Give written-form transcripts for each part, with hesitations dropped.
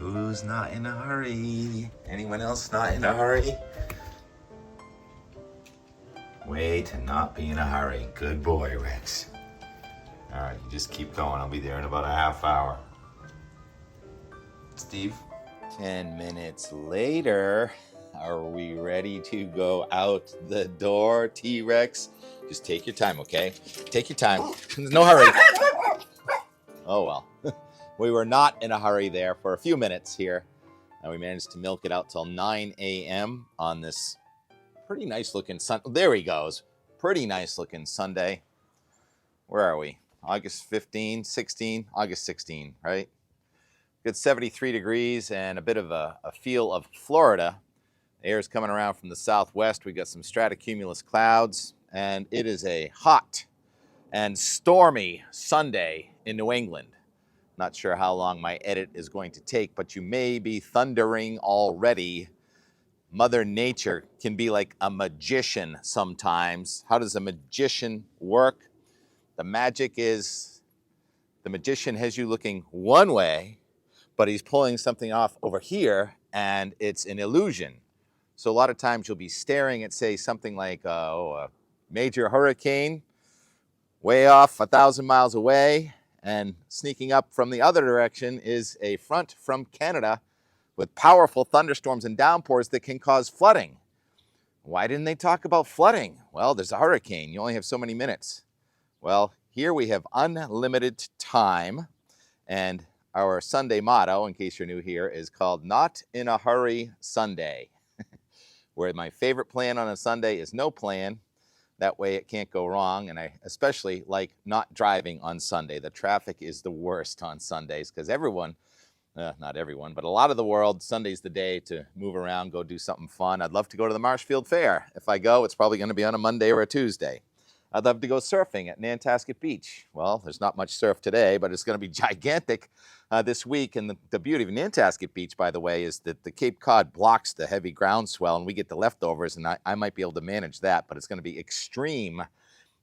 Who's not in a hurry? Anyone else not in a hurry? Way to not be in a hurry. Good boy, Rex. All right, you just keep going. I'll be there in about a half hour. Steve? 10 minutes later. Are we ready to go out the door, T-Rex? Just take your time, okay? Take your time. There's no hurry. Oh, well. We were not in a hurry there for a few minutes here. And we managed to milk it out till 9 a.m. on this pretty nice looking there he goes. Pretty nice looking Sunday. Where are we? August 15, 16, August 16, right? Good 73 degrees and a bit of a feel of Florida. The air is coming around from the southwest. We got some stratocumulus clouds, and it is a hot and stormy Sunday in New England. Not sure how long my edit is going to take, but you may be thundering already. Mother Nature can be like a magician sometimes. How does a magician work? The magic is the magician has you looking one way, but he's pulling something off over here, and it's an illusion. So a lot of times you'll be staring at, say, something like a major hurricane way off 1,000 miles away, and sneaking up from the other direction is a front from Canada with powerful thunderstorms and downpours that can cause flooding. Why didn't they talk about flooding? Well, there's a hurricane. You only have so many minutes. Well, here we have unlimited time, and our Sunday motto, in case you're new here, is called Not in a Hurry Sunday, where my favorite plan on a Sunday is no plan. That way it can't go wrong, and I especially like not driving on Sunday. The traffic is the worst on Sundays because everyone, not everyone, but a lot of the world, Sunday's the day to move around, go do something fun. I'd love to go to the Marshfield Fair. If I go, it's probably going to be on a Monday or a Tuesday. I'd love to go surfing at Nantasket Beach. Well, there's not much surf today, but it's going to be gigantic this week. And the beauty of Nantasket Beach, by the way, is that the Cape Cod blocks the heavy groundswell, and we get the leftovers, and I might be able to manage that, but it's going to be extreme,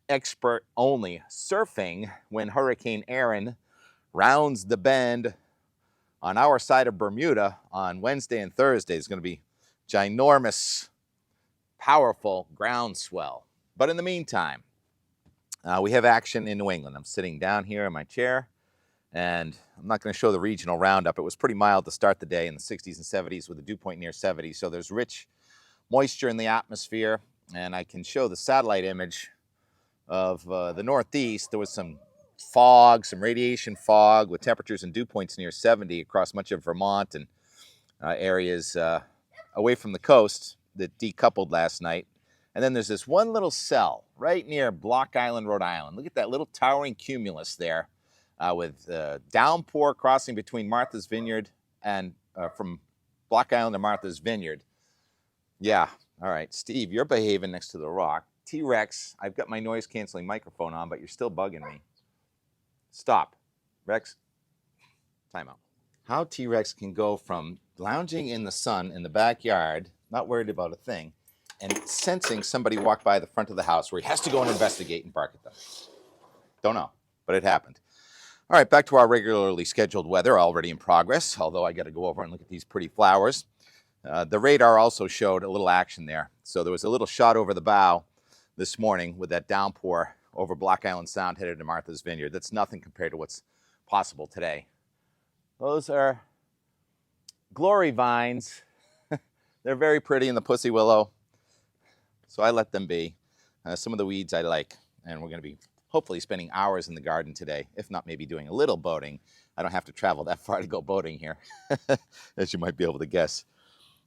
expert-only surfing when Hurricane Erin rounds the bend on our side of Bermuda on Wednesday and Thursday. It's going to be ginormous, powerful groundswell. But in the meantime, we have action in New England. I'm sitting down here in my chair, and I'm not going to show the regional roundup. It was pretty mild to start the day in the 60s and 70s with a dew point near 70. So there's rich moisture in the atmosphere, and I can show the satellite image of the Northeast. There was some fog, some radiation fog with temperatures and dew points near 70 across much of Vermont and areas away from the coast that decoupled last night. And then there's this one little cell right near Block Island, Rhode Island. Look at that little towering cumulus there with downpour crossing between Martha's Vineyard and from Block Island to Martha's Vineyard. Yeah, all right, Steve, you're behaving next to the rock. T-Rex, I've got my noise-canceling microphone on, but you're still bugging me. Stop. Rex, time out. How T-Rex can go from lounging in the sun in the backyard, not worried about a thing, and sensing somebody walk by the front of the house where he has to go and investigate and bark at them. Don't know, but it happened. All right, back to our regularly scheduled weather, already in progress, although I got to go over and look at these pretty flowers. The radar also showed a little action there. So there was a little shot over the bow this morning with that downpour over Block Island Sound headed to Martha's Vineyard. That's nothing compared to what's possible today. Those are glory vines. They're very pretty in the pussy willow. So I let them be. Some of the weeds I like, and we're going to be hopefully spending hours in the garden today, if not maybe doing a little boating. I don't have to travel that far to go boating here, as you might be able to guess.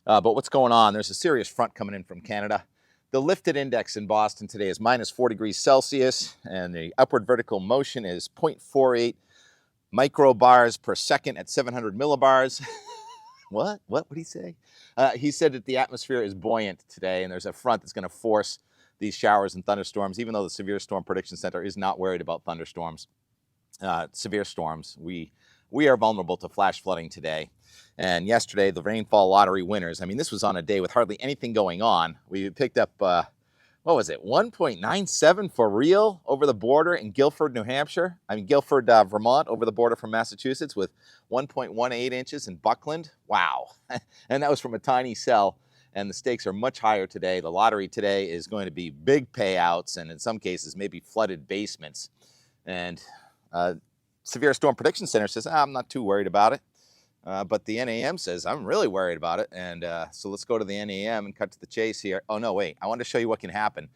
But what's going on? There's a serious front coming in from Canada. The lifted index in Boston today is minus 4 degrees Celsius, and the upward vertical motion is 0.48 microbars per second at 700 millibars. What did he say? He said that the atmosphere is buoyant today, and there's a front that's going to force these showers and thunderstorms, even though the Severe Storm Prediction Center is not worried about thunderstorms, severe storms. We are vulnerable to flash flooding today. And yesterday, the rainfall lottery winners, I mean, this was on a day with hardly anything going on. We picked up what was it, 1.97 for real over the border in Guilford, New Hampshire. Guilford, Vermont, over the border from Massachusetts, with 1.18 inches in Buckland. Wow. And that was from a tiny cell. And the stakes are much higher today. The lottery today is going to be big payouts, and in some cases, maybe flooded basements. And Severe Storm Prediction Center says, I'm not too worried about it. But the NAM says, I'm really worried about it. And so let's go to the NAM and cut to the chase here. Oh, no, wait. I want to show you what can happen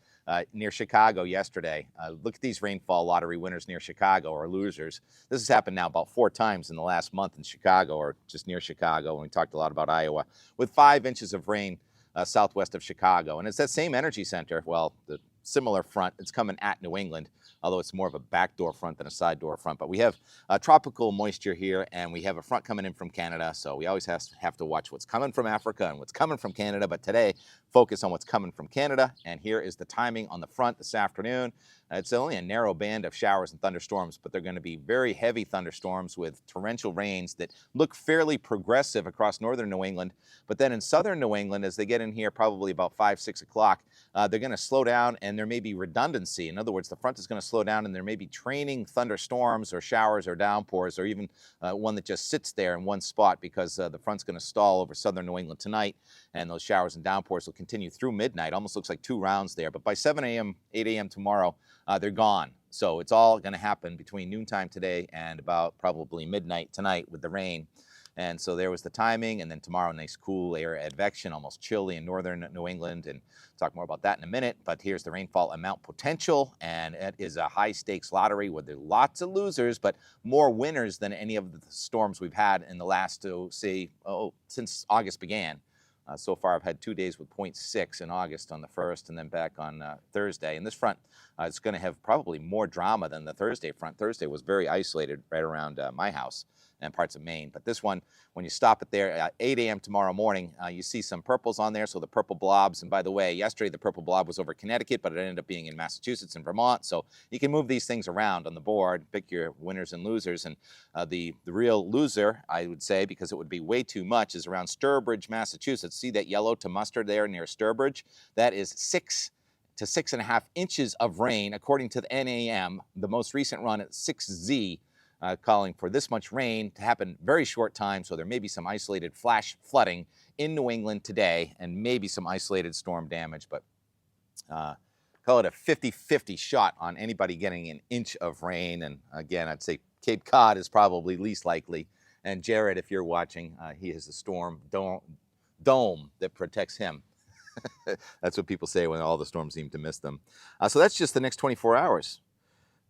near Chicago yesterday. Look at these rainfall lottery winners near Chicago, or losers. This has happened now about 4 times in the last month in Chicago, or just near Chicago. And we talked a lot about Iowa, with 5 inches of rain southwest of Chicago. And it's that same energy center, well, the similar front, it's coming at New England, although it's more of a backdoor front than a side door front. But we have tropical moisture here, and we have a front coming in from Canada, so we always have to watch what's coming from Africa and what's coming from Canada. But today, focus on what's coming from Canada, and here is the timing on the front this afternoon. It's only a narrow band of showers and thunderstorms, but they're going to be very heavy thunderstorms with torrential rains that look fairly progressive across northern New England. But then in southern New England, as they get in here probably about 5, 6 o'clock, they're going to slow down, and there may be redundancy. In other words, the front is going to slow down, and there may be training thunderstorms or showers or downpours, or even one that just sits there in one spot, because the front's going to stall over southern New England tonight, and those showers and downpours will continue through midnight. Almost looks like 2 rounds there. But by 7 a.m., 8 a.m. tomorrow, they're gone. So it's all going to happen between noontime today and about probably midnight tonight with the rain. And so there was the timing. And then tomorrow, nice cool air advection, almost chilly in northern New England. And talk more about that in a minute. But here's the rainfall amount potential. And it is a high stakes lottery where there are lots of losers, but more winners than any of the storms we've had in the last, since August began. So far, I've had 2 days with 0.6 in August on the 1st, and then back on Thursday. And this front is going to have probably more drama than the Thursday front. Thursday was very isolated right around my house and parts of Maine. But this one, when you stop it there at 8 a.m. tomorrow morning, you see some purples on there, so the purple blobs. And by the way, yesterday the purple blob was over Connecticut, but it ended up being in Massachusetts and Vermont. So you can move these things around on the board, pick your winners and losers. And the real loser, I would say, because it would be way too much, is around Sturbridge, Massachusetts. See that yellow to mustard there near Sturbridge? That is 6 to 6.5 inches of rain, according to the NAM. The most recent run at 6Z, calling for this much rain to happen very short time. So there may be some isolated flash flooding in New England today, and maybe some isolated storm damage. But call it a 50-50 shot on anybody getting an inch of rain. And again, I'd say Cape Cod is probably least likely. And Jared, if you're watching, he has a storm dome that protects him. That's what people say when all the storms seem to miss them. So that's just the next 24 hours.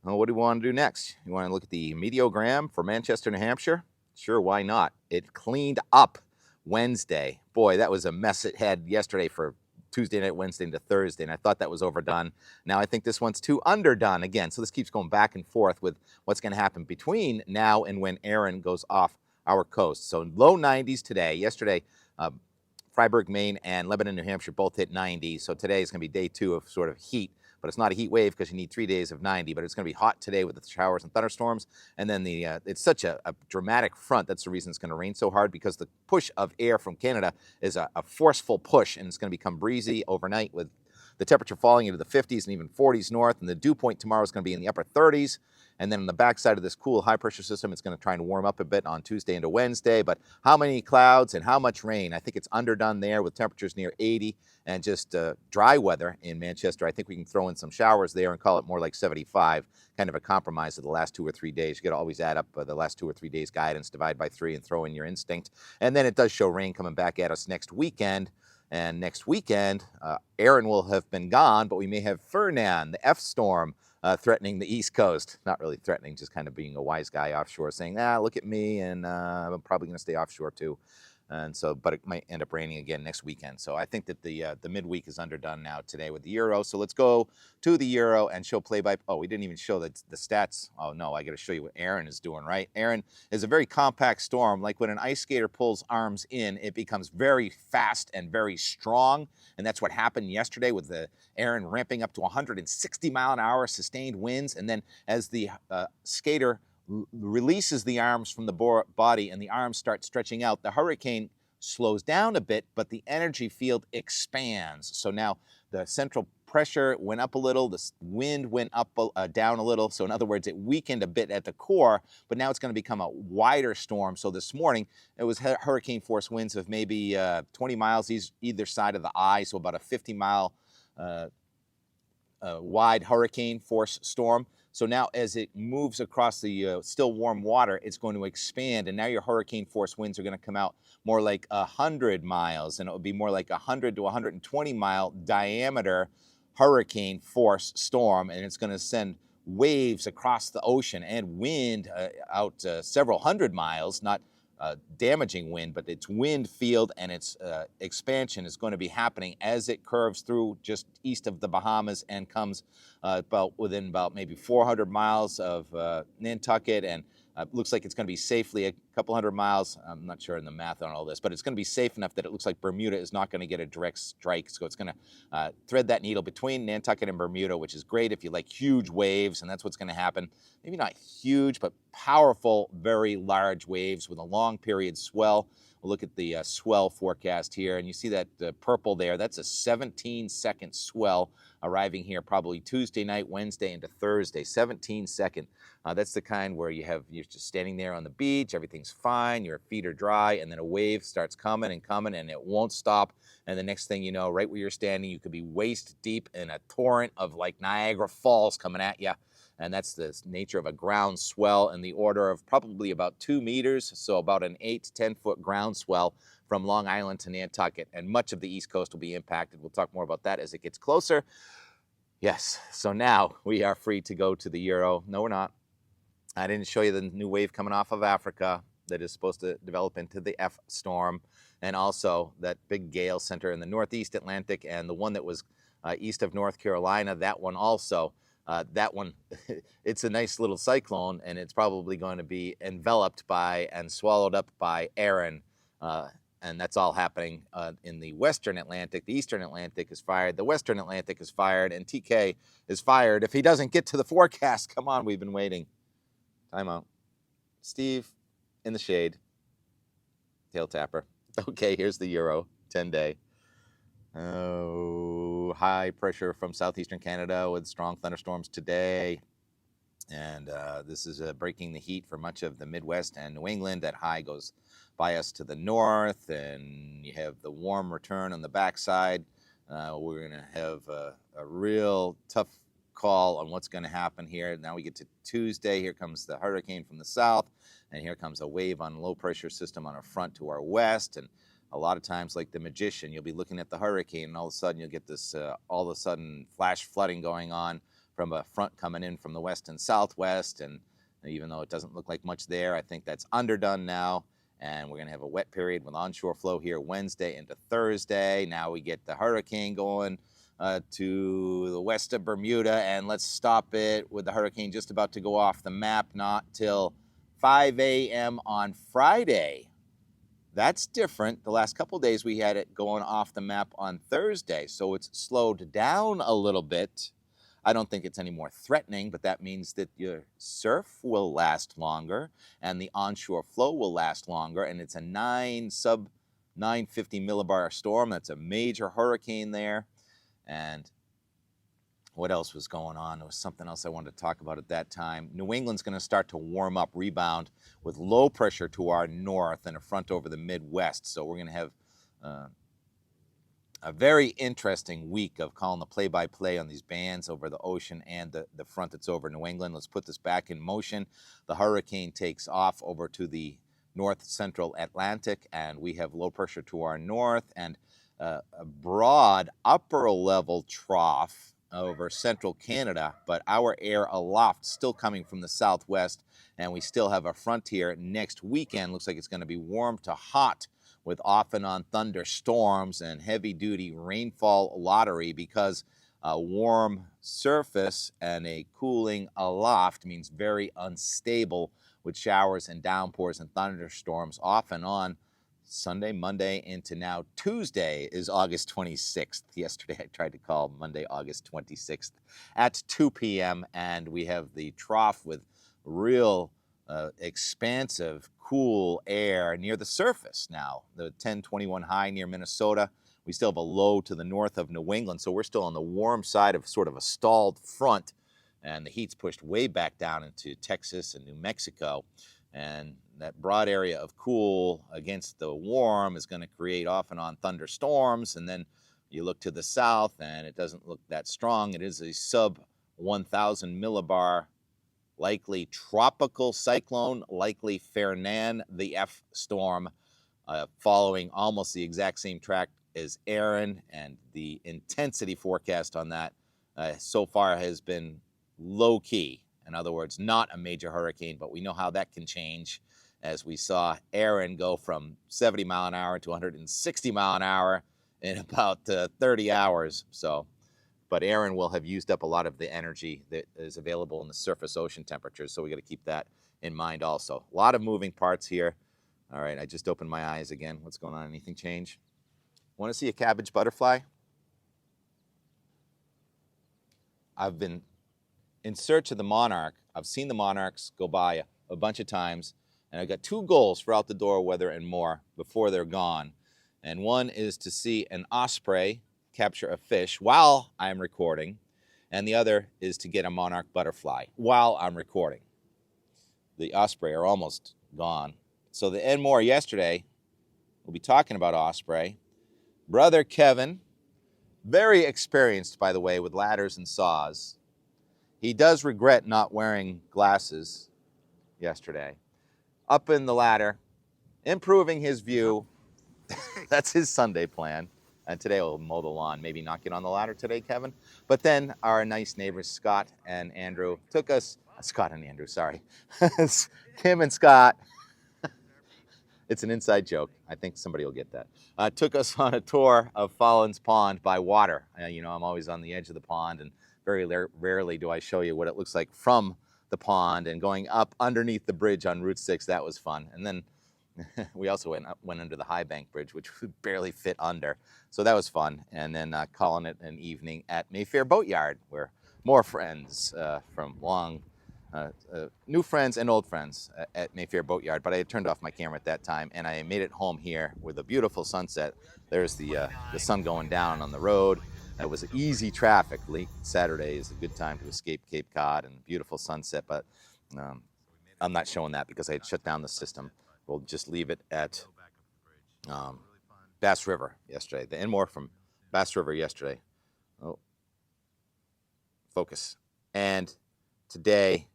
Well, what do we want to do next? You want to look at the meteogram for Manchester, New Hampshire? Sure, why not? It cleaned up Wednesday. Boy, that was a mess it had yesterday for Tuesday night, Wednesday into Thursday, and I thought that was overdone. Now I think this one's too underdone again. So this keeps going back and forth with what's going to happen between now and when Erin goes off our coast. So low 90s today. Yesterday, Freiburg, Maine, and Lebanon, New Hampshire both hit 90. So today is going to be day 2 of sort of heat. But it's not a heat wave because you need 3 days of 90. But it's going to be hot today with the showers and thunderstorms. And then it's such a dramatic front. That's the reason it's going to rain so hard, because the push of air from Canada is a forceful push, and it's going to become breezy overnight with the temperature falling into the 50s and even 40s north. And the dew point tomorrow is going to be in the upper 30s. And then on the backside of this cool high-pressure system, it's going to try and warm up a bit on Tuesday into Wednesday. But how many clouds and how much rain? I think it's underdone there with temperatures near 80 and just dry weather in Manchester. I think we can throw in some showers there and call it more like 75, kind of a compromise of the last 2 or 3 days. You got to always add up the last 2 or 3 days guidance, divide by 3, and throw in your instinct. And then it does show rain coming back at us next weekend. And next weekend, Erin will have been gone, but we may have Fernand, the F storm, threatening the East Coast. Not really threatening, just kind of being a wise guy offshore, saying, look at me, and I'm probably going to stay offshore too. And so, but it might end up raining again next weekend. So I think that the midweek is underdone now today with the Euro. So let's go to the Euro and show play-by. Oh, we didn't even show the stats. Oh no, I got to show you what Erin is doing, right? Erin is a very compact storm. Like when an ice skater pulls arms in, it becomes very fast and very strong. And that's what happened yesterday with the Erin ramping up to 160 mile an hour sustained winds. And then as the skater releases the arms from the body and the arms start stretching out, the hurricane slows down a bit, but the energy field expands. So now the central pressure went up a little, the wind went up down a little. So in other words, it weakened a bit at the core, but now it's going to become a wider storm. So this morning, it was hurricane force winds of maybe 20 miles either side of the eye, so about a 50-mile wide hurricane force storm. So now as it moves across the still warm water, it's going to expand, and now your hurricane force winds are going to come out more like 100 miles, and it will be more like 100 to 120 mile diameter hurricane force storm, and it's going to send waves across the ocean and wind out several hundred miles, not damaging wind, but its wind field and its expansion is going to be happening as it curves through just east of the Bahamas and comes within about maybe 400 miles of Nantucket, and looks like it's going to be safely a couple hundred miles. I'm not sure in the math on all this, but it's going to be safe enough that it looks like Bermuda is not going to get a direct strike. So it's going to thread that needle between Nantucket and Bermuda, which is great if you like huge waves, and that's what's going to happen. Maybe not huge, but powerful, very large waves with a long period swell. We'll look at the swell forecast here, and you see that purple there. That's a 17-second swell arriving here probably Tuesday night, Wednesday into Thursday. 17-second. That's the kind where you're just standing there on the beach, everything's fine, your feet are dry, and then a wave starts coming, and it won't stop. And the next thing you know, right where you're standing, you could be waist deep in a torrent of like Niagara Falls coming at you. And that's the nature of a ground swell in the order of probably about 2 meters, so about an 8 to 10 foot ground swell from Long Island to Nantucket, and much of the East Coast will be impacted. We'll talk more about that as it gets closer. Yes, so now we are free to go to the Euro. No, we're not. I didn't show you the new wave coming off of Africa that is supposed to develop into the F storm, and also that big gale center in the Northeast Atlantic, and the one that was east of North Carolina, that one also. That one, it's a nice little cyclone, and it's probably going to be enveloped by and swallowed up by Erin. And that's all happening in the Western Atlantic. The Eastern Atlantic is fired. The Western Atlantic is fired, and TK is fired if he doesn't get to the forecast. Come on, we've been waiting. Time out. Steve, in the shade. Tail tapper. Okay, here's the Euro, 10-day. Oh, high pressure from southeastern Canada with strong thunderstorms today. And this is breaking the heat for much of the Midwest and New England. That high goes by us to the north, and you have the warm return on the backside. We're going to have a real tough call on what's going to happen here. Now we get to Tuesday. Here comes the hurricane from the south, and here comes a wave on low pressure system on a front to our west. And a lot of times, like the magician, you'll be looking at the hurricane, and all of a sudden you'll get this all of a sudden flash flooding going on from a front coming in from the west and southwest. And even though it doesn't look like much there, I think that's underdone now. And we're going to have a wet period with onshore flow here Wednesday into Thursday. Now we get the hurricane going to the west of Bermuda, and let's stop it with the hurricane just about to go off the map, not till 5 a.m. on Friday. That's different. The last couple of days we had it going off the map on Thursday, so it's slowed down a little bit. I don't think it's any more threatening, but that means that your surf will last longer and the onshore flow will last longer, and it's a sub 950 millibar storm. That's a major hurricane there. And what else was going on? There was something else I wanted to talk about at that time. New England's going to start to warm up, rebound with low pressure to our north and a front over the Midwest. So we're going to have a very interesting week of calling the play-by-play on these bands over the ocean and the front that's over New England. Let's put this back in motion. The hurricane takes off over to the north central Atlantic, and we have low pressure to our north and a broad upper level trough over central Canada, but our air aloft still coming from the southwest, and we still have a front here next weekend. Looks like it's going to be warm to hot with off and on thunderstorms and heavy duty rainfall lottery, because a warm surface and a cooling aloft means very unstable with showers and downpours and thunderstorms off and on Sunday, Monday, into now Tuesday is August 26th. Yesterday I tried to call Monday, August 26th at 2 p.m. and we have the trough with real expansive, cool air near the surface now. The 1021 high near Minnesota We still have a low to the north of New England, so we're still on the warm side of sort of a stalled front, and the heat's pushed way back down into Texas and New Mexico. And that broad area of cool against the warm is going to create off and on thunderstorms. And then you look to the south, and it doesn't look that strong. It is a sub 1,000 millibar likely tropical cyclone, likely Fernan, the F storm, following almost the exact same track as Erin, and the intensity forecast on that so far has been low key. In other words, not a major hurricane, but we know how that can change, as we saw Erin go from 70 mile an hour to 160 mile an hour in about 30 hours. So, but Erin will have used up a lot of the energy that is available in the surface ocean temperatures, so we got to keep that in mind also. A lot of moving parts here. All right, I just opened my eyes again. What's going on? Anything change? Want to see a cabbage butterfly? I've been in search of the monarch. I've seen the monarchs go by a bunch of times, and I've got two goals for out the door weather and more before they're gone. And one is to see an osprey capture a fish while I'm recording, and the other is to get a monarch butterfly while I'm recording. The osprey are almost gone. So the and more yesterday, we'll be talking about osprey. Brother Keven, very experienced, by the way, with ladders and saws. He does regret not wearing glasses yesterday. Up in the ladder, improving his view. That's his Sunday plan. And today we'll mow the lawn, maybe not get on the ladder today, Keven. But then our nice neighbors, Scott and Andrew, took us, Scott and Andrew, sorry. Kim and Scott. It's an inside joke. I think somebody will get that. Took us on a tour of Follins Pond by water. You know, I'm always on the edge of the pond, and very rarely do I show you what it looks like from the pond. And going up underneath the bridge on Route 6, that was fun. And then we also went under the High Bank Bridge, which we barely fit under. So that was fun. And then calling it an evening at Mayfair Boatyard, where more friends from new friends and old friends at Mayfair Boatyard. But I had turned off my camera at that time, and I made it home here with a beautiful sunset. There's the sun going down on the road. It was easy traffic. Late Saturday is a good time to escape Cape Cod, and beautiful sunset. But I'm not showing that because I had shut down the system. We'll just leave it at Bass River yesterday. The Enmore from Bass River yesterday. Oh, focus. And today,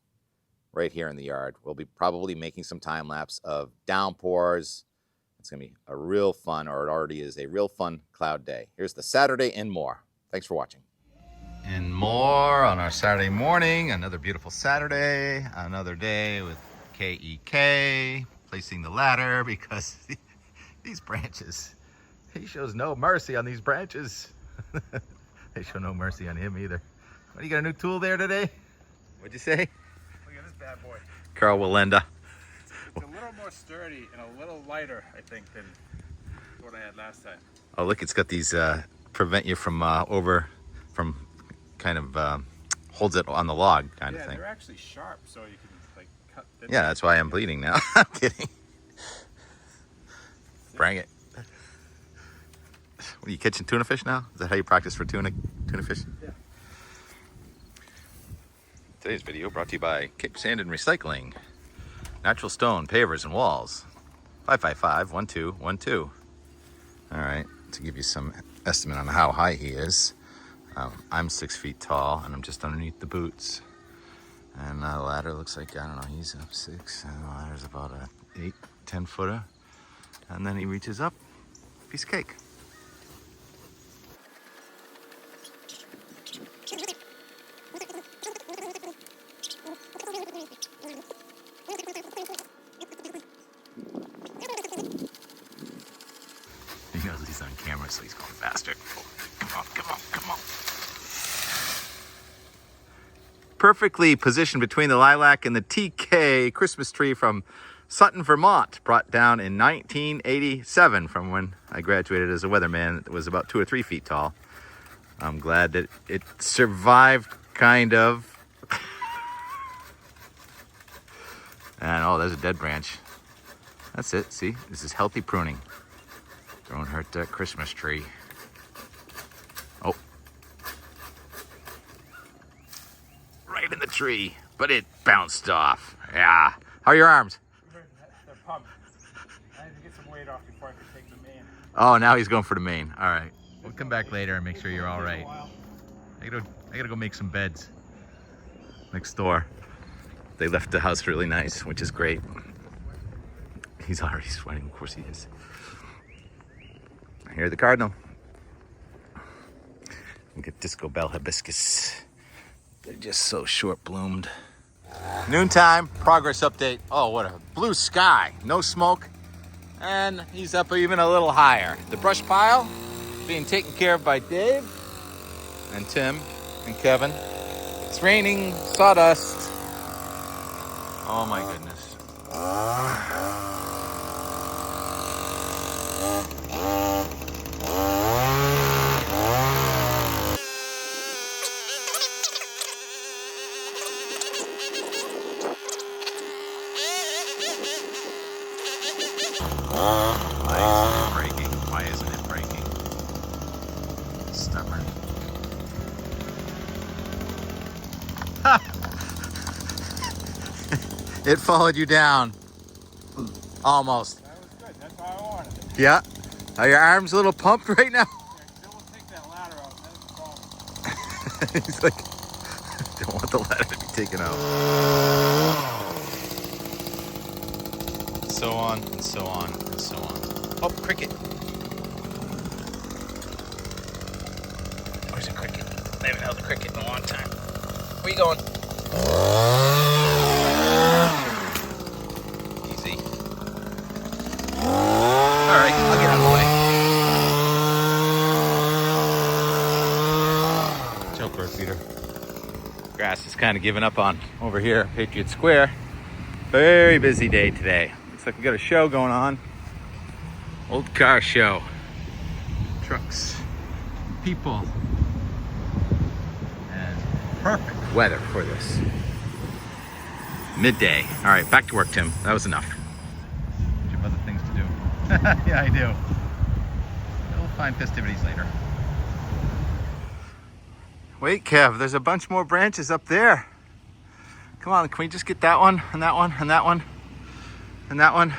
right here in the yard, we'll be probably making some time lapse of downpours. It's going to be a real fun, or it already is a real fun cloud day. Here's the Saturday and more. Thanks for watching. And more on our Saturday morning. Another beautiful Saturday. Another day with KEK. Placing the ladder because these branches, he shows no mercy on these branches. They show no mercy on him either. What, you got a new tool there today? What'd you say? Look at this bad boy. Carl Willenda. It's a little more sturdy and a little lighter, I think, than what I had last time. Oh, look, it's got these prevent you from kind of holds it on the log kind of thing. Yeah, they're actually sharp, so you can like cut. Yeah, that's why I'm bleeding now. I'm kidding. Bring it. What, are you catching tuna fish now? Is that how you practice for tuna fish? Yeah. Today's video brought to you by Cape Sand and Recycling. Natural stone, pavers, and walls. 555-1212. All right, to give you some estimate on how high he is. I'm 6 feet tall, and I'm just underneath the boots. And the ladder looks like, I don't know, he's up 6. And the ladder's about a 8-10 footer. And then he reaches up, piece of cake. He knows he's on camera, so he's going faster. Come on. Perfectly positioned between the lilac and the TK Christmas tree from Sutton, Vermont, brought down in 1987 from when I graduated as a weatherman. It was about 2 or 3 feet tall. I'm glad that it survived, kind of. And oh, there's a dead branch. That's it, see? This is healthy pruning. Don't hurt that Christmas tree. tree, but it bounced off. Yeah. How are your arms? They're pumped. I had to get some weight off before I could take the main. Oh, now he's going for the main. All right. We'll come back later and make sure you're all right. I gotta go make some beds next door. They left the house really nice, which is great. He's already sweating. Of course he is. I hear the cardinal. We get disco bell hibiscus. They're just so short bloomed. Noontime progress update. Oh, what a blue sky. No smoke. And he's up even a little higher. The brush pile being taken care of by Dave and Tim and Kevin. It's raining sawdust. Oh my goodness. Why isn't it breaking? Stubborn. It followed you down. Almost. That was good. That's how I wanted it. Yeah. Are your arms a little pumped right now? Yeah, then we'll take that ladder out. Then it's He's like, don't want the ladder to be taken out. So on and so on and so on. Oh, cricket. Where's the cricket? I haven't held a cricket in a long time. Where you going? Easy. All right, I'll get out of the way. Choke bird feeder. Grass is kind of giving up on over here at Patriot Square. Very busy day today. Looks like we got a show going on. Old car show. Trucks, people, and perfect weather for this. Midday. All right, back to work, Tim. That was enough. You have other things to do. Yeah, I do. We'll find festivities later. Wait, Kev, there's a bunch more branches up there. Come on, can we just get that one, and that one, and that one, and that one?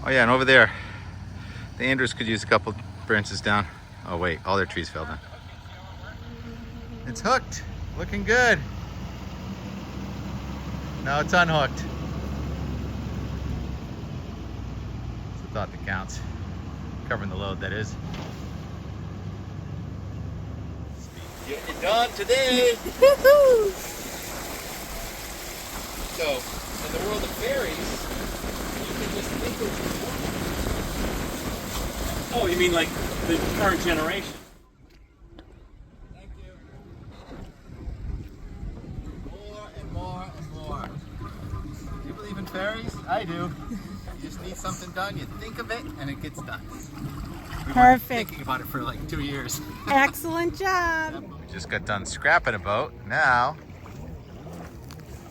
Oh yeah, and over there. The Andrews could use a couple branches down. Oh wait, all their trees fell down. It's hooked, looking good. No, it's unhooked. It's the thought that counts. Covering the load, that is. Getting it done today. Woohoo! So, in the world of fairies, you can just think what you want. Oh, you mean like the current generation? Thank you. More and more and more. Do you believe in fairies? I do. You just need something done, you think of it, and it gets done. We've been thinking about it for like 2 years. Excellent job. Yep. We just got done scrapping a boat. Now,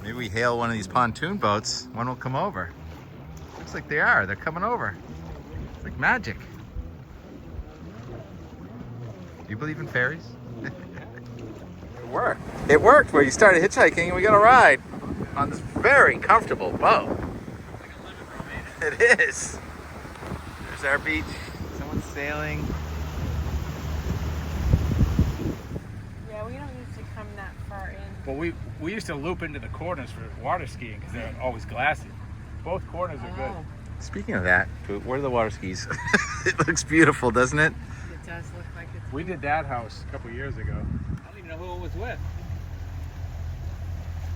maybe we hail one of these pontoon boats. One will come over. Looks like they are. They're coming over. It's like magic. Do you believe in fairies? It worked. It worked where you started hitchhiking and we got a ride on this very comfortable boat. It is. There's our beach. Someone's sailing. Yeah, we don't used to come that far in. Well, we used to loop into the corners for water skiing because they're always glassy. Both corners are good. Speaking of that, where are the water skis? It looks beautiful, doesn't it? It does look like it's... We did that house a couple years ago. I don't even know who it was with.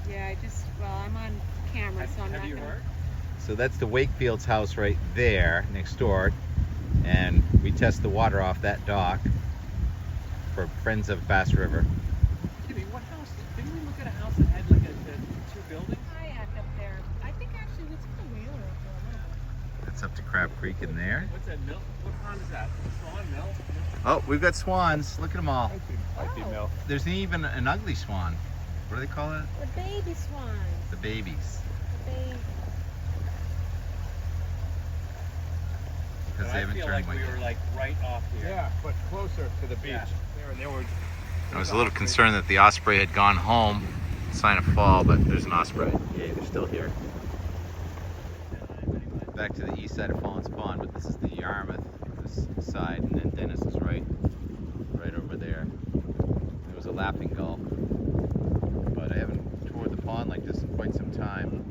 Yeah, I'm on camera, so I'm not Have you gonna... heard? So that's the Wakefield's house right there, next door. And we test the water off that dock for Friends of Bass River. Kimmy, what house? Didn't we look at a house that had like a 2 buildings? Kayak up there. I think actually it's a wheeler up there a little bit. That's up to Crab Creek in there. What's that mill? What pond is that? Swan Mill? Oh, we've got swans. Look at them all. Might be Mill. There's even an ugly swan. What do they call it? The baby swans. The babies. The baby. Because But they I haven't feel turned like we white. were like right off here. Yeah, but closer to the beach. Yeah. They were I was a little concerned that the osprey had gone home, sign of fall, but there's an osprey. Yeah, they're still here. Back to the east side of Follins Pond, but this is the Yarmouth, this side, and then Dennis is right over there. There was a laughing gull, but I haven't toured the pond like this in quite some time.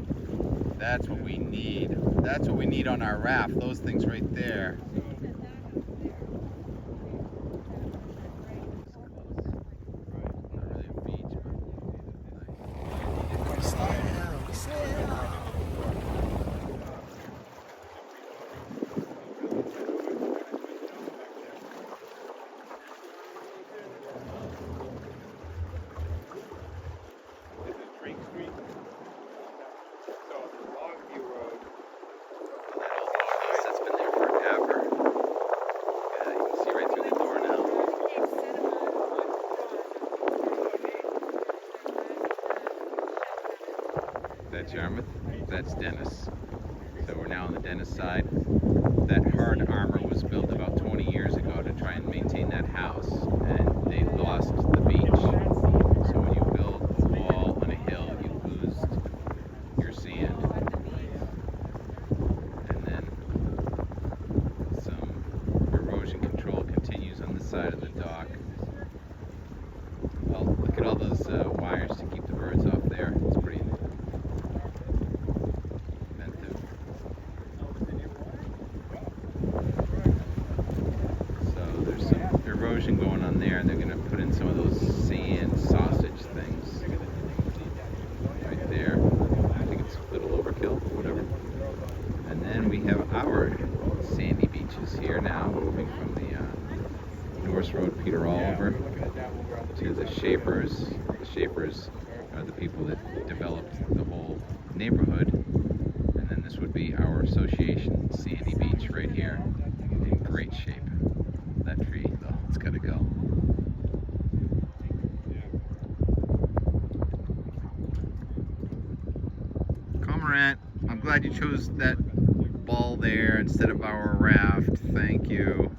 That's what we need. That's what we need on our raft. Those things right there. Not really a beach, that's been there forever. Yeah, you can see right through the door now. That's Yarmouth. That's Dennis. So we're now on the Dennis side. That hard armor was built about 20 years ago to try and maintain that house, and they lost the beach. So when you build a wall on a hill, you lose your sand. And then some erosion control continues on the side of the dock. Well, look at all those wires to keep the birds off there. It's pretty inventive. So there's some erosion going on there, and they're going to put in some of those sand sausage things right there. I think it's a little overkill, but whatever. And then we have our sandy beaches here now, moving from the Norris Road Peter Oliver to the Shapers. The Shapers are the people that developed the whole neighborhood. And then this would be our association sandy beach right here, in great shape. That tree, though, it's got to go. Cormorant, I'm glad you chose that ball there instead of our raft. Thank you.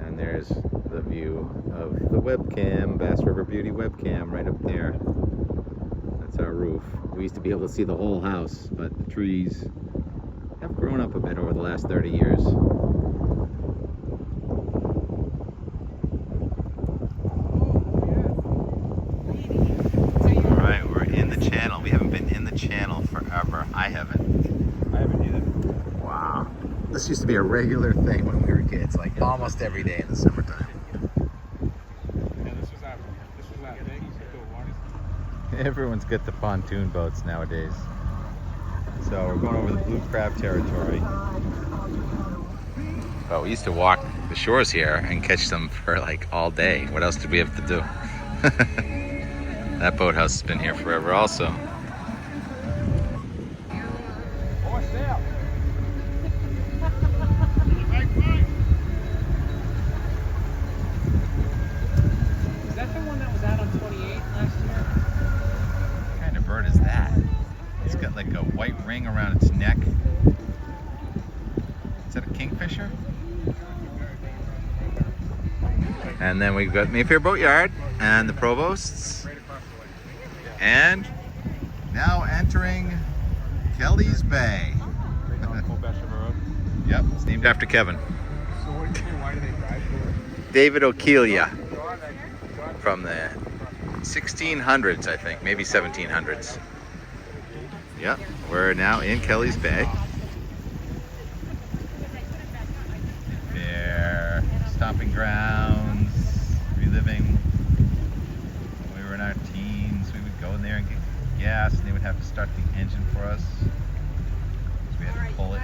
And there's the view of the webcam, Bass River Beauty webcam right up there. That's our roof. We used to be able to see the whole house, but the trees have grown up a bit over the last 30 years. Alright, we're in the channel. We haven't been in the channel forever. I haven't. I haven't either. Wow. This used to be a regular thing when we were kids, like almost every day in the summertime. Yeah, this was that big. Everyone's got the pontoon boats nowadays. So we're going over the blue crab territory. Well, we used to walk the shores here and catch them for like all day. What else did we have to do? That boathouse has been here forever also. Is that the one that was out on 28 last year? What kind of bird is that? It's got like a white ring around its neck. Is that a kingfisher? And then we've got Mayfair Boatyard and the Provosts. And now entering Kelleys Bay. Yep, it's named after Keven. Why do they drive for David O'Keelia from the 1600s, I think, maybe 1700s. Yep, we're now in Kelleys Bay. Their stomping grounds, reliving when we were in our teens. We would go in there and get gas, and they would have to start the engine for us. So we had to pull it.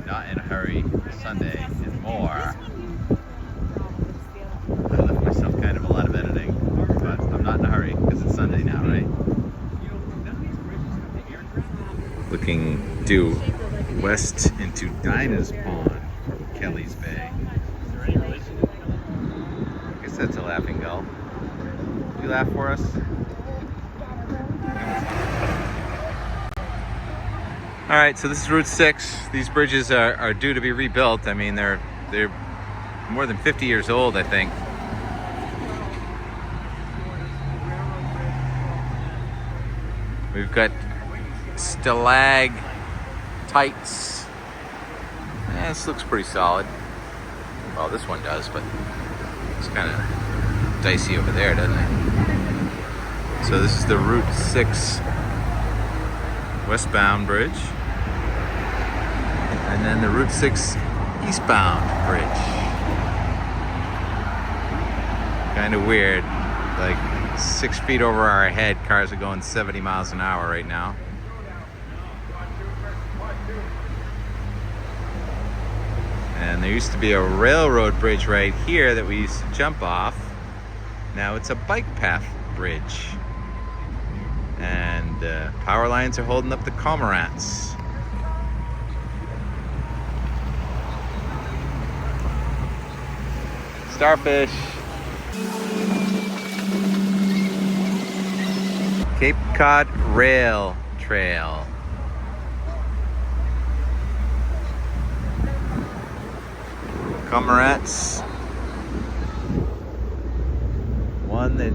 Not in a hurry. Sunday is more. I left myself kind of a lot of editing, but I'm not in a hurry because it's Sunday now, right? Looking due west into Dinah's Pond from Kelleys Bay. Nice, that's a laughing gull. You laugh for us? All right, so this is Route 6. These bridges are due to be rebuilt. I mean, they're more than 50 years old, I think. We've got stalactites. Yeah, this looks pretty solid. Well, this one does, but it's kind of dicey over there, doesn't it? So this is the Route 6 westbound bridge. And then the Route 6 eastbound bridge. Kind of weird. Like 6 feet over our head, cars are going 70 miles an hour right now. And there used to be a railroad bridge right here that we used to jump off. Now it's a bike path bridge. And power lines are holding up the cormorants. Starfish. Cape Cod Rail Trail. Cormorants. One that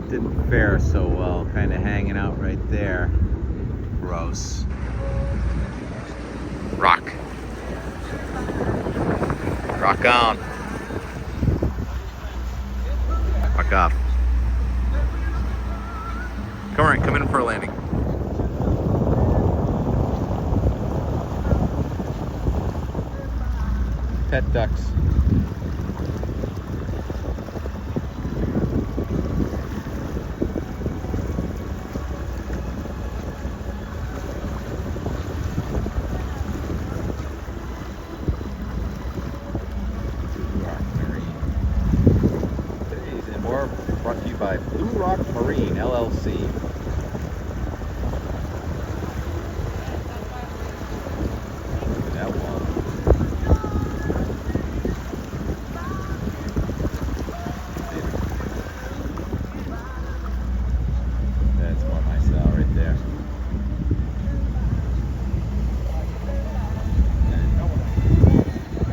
didn't fare so well, kind of hanging out right there. Gross. Rock. Rock on. Rock off. Cormorant, come in for a landing. Pet ducks. Brought to you by Blue Rock Marine, LLC. Look at that wall. That's more my style right there.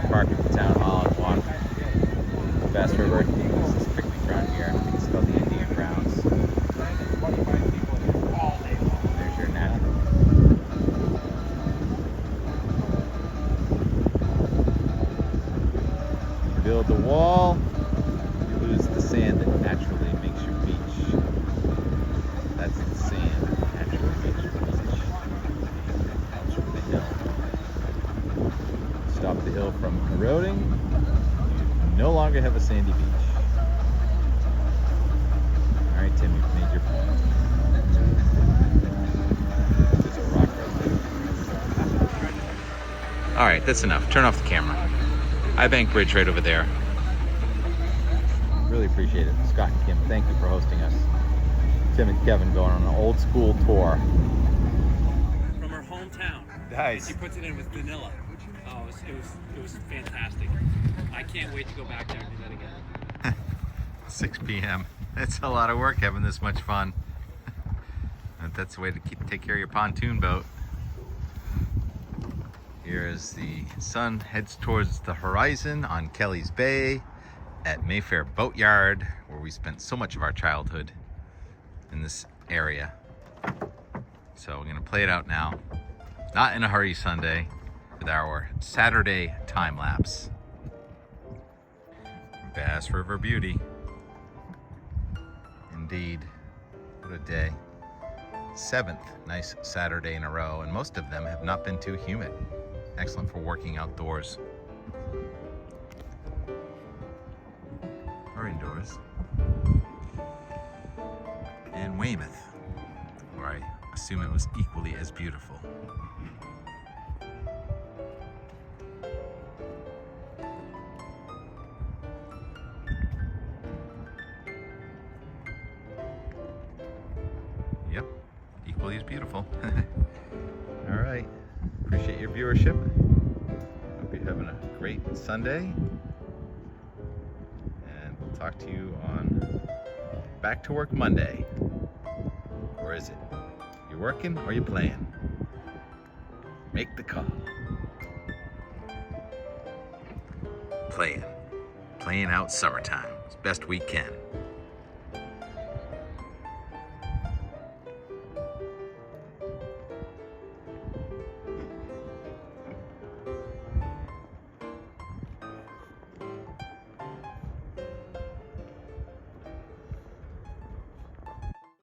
Park at the town hall and walk Bass River. This is picnic ground here. I think it's called the Indian Grounds. There's your natural. Build the wall, you lose the sand that naturally makes your beach. That's the sand that naturally makes your beach. That's from the hill. Stop the hill from eroding. You no longer have a sandy beach. All right, Tim, you've made your point. There's a rock right there. All right, that's enough. Turn off the camera. High Bank Bridge right over there. Really appreciate it. Scott and Kim, thank you for hosting us. Tim and Kevin going on an old school tour. From her hometown. Nice. She puts it in with vanilla. Oh, it was fantastic. I can't wait to go back there and do that again. 6 p.m. It's a lot of work having this much fun. But that's the way to take care of your pontoon boat. Here as the sun heads towards the horizon on Kelleys Bay at Mayfair Boatyard, where we spent so much of our childhood in this area. So we're gonna play it out now. Not in a hurry Sunday, with our Saturday time lapse. Bass River Beauty. Indeed, what a day. 7th nice Saturday in a row, and most of them have not been too humid. Excellent for working outdoors or indoors. And Weymouth, where I assume it was equally as beautiful. Yep, equally as beautiful. All right, appreciate your viewership. Hope you're having a great Sunday. And we'll talk talk to you on Back to Work Monday. Or is it? You working or you playing? Make the call. Playing out summertime as best we can.